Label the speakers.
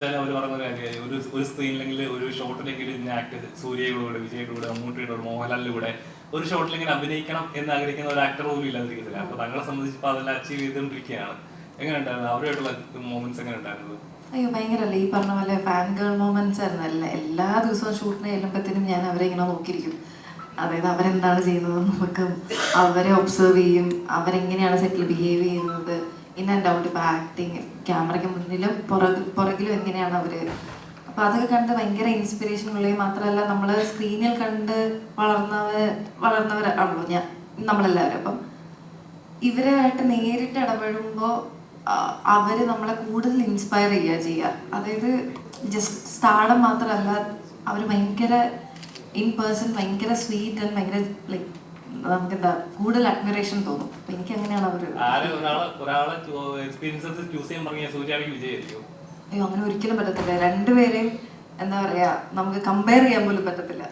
Speaker 1: അവർ പറഞ്ഞ ഒരു കാര്യം, ഒരു സ്ക്രീനിലെങ്കിൽ ഒരു ഷോട്ടിലെങ്കിലും ഇന്ന ആക്ടർ സൂര്യയുടെ കൂടെ, വിജയുടെ കൂടെ, മമ്മൂട്ടിയുടെ കൂടെ, മോഹൻലാലിന്റെ കൂടെ ഒരു ഷോട്ടിലെങ്കിലും അഭിനയിക്കണം എന്ന് ആഗ്രഹിക്കുന്ന ഒരു ആക്ടർ പോലും ഇല്ലാതിരിക്കത്തില്ല. അപ്പൊ തങ്ങളെ സംബന്ധിച്ച് അതെല്ലാം അച്ചീവ് ചെയ്തുകൊണ്ടിരിക്കുകയാണ്. എങ്ങനെ ഉണ്ടായിരുന്നു അവരുമായിട്ടുള്ള മൊമെന്റ്സ്? എങ്ങനെ ഉണ്ടായിരുന്നത്?
Speaker 2: അയ്യോ ഭയങ്കരല്ലേ, ഈ പറഞ്ഞ പോലെ ഫാൻ ഗേൾ മൊമെന്റ്സ് ആയിരുന്നു. എല്ലാ ദിവസവും ഷൂട്ടിന് ചെല്ലുമ്പോഴത്തേനും ഞാൻ അവരെ ഇങ്ങനെ നോക്കിയിരിക്കും. അതായത് അവരെന്താണ് ചെയ്യുന്നത് നോക്കും, അവരെ ഒബ്സർവ് ചെയ്യും, അവരെങ്ങനെയാണ് സെറ്റിൽ ബിഹേവ് ചെയ്യുന്നത്, ഇൻ ആൻഡ് ഔട്ട്. ഇപ്പോൾ ആക്ടിങ്, ക്യാമറയ്ക്ക് മുന്നിലും പുറകിലും എങ്ങനെയാണ് അവർ. അപ്പോൾ അതൊക്കെ കണ്ട് ഭയങ്കര ഇൻസ്പിറേഷൻ ഉള്ളതും മാത്രമല്ല, നമ്മൾ സ്ക്രീനിൽ കണ്ട് വളർന്നവരാണല്ലോ നമ്മളെല്ലാവരും. അപ്പം ഇവരായിട്ട് നേരിട്ട് ഇടപെടുമ്പോൾ അവർ നമ്മളെ കൂടുതൽ ഇൻസ്പയർ ചെയ്യുക. അതായത് ജസ്റ്റ് സ്റ്റാർഡം മാത്രമല്ല, അവർ ഭയങ്കര ഇൻ പേഴ്സൺ ഭയങ്കര സ്വീറ്റ് ആൻഡ് ഭയങ്കര ലൈക്ക് നമുക്കെന്താ കൂടുതൽ അഡ്മിറേഷൻ തോന്നും. അപ്പൊ എനിക്ക് അങ്ങനെയാണ് അവർ. അയ്യോ അങ്ങനെ ഒരിക്കലും പറ്റത്തില്ല. രണ്ടുപേരെയും എന്താ പറയാ, നമുക്ക് കമ്പയർ ചെയ്യാൻ പോലും പറ്റത്തില്ല.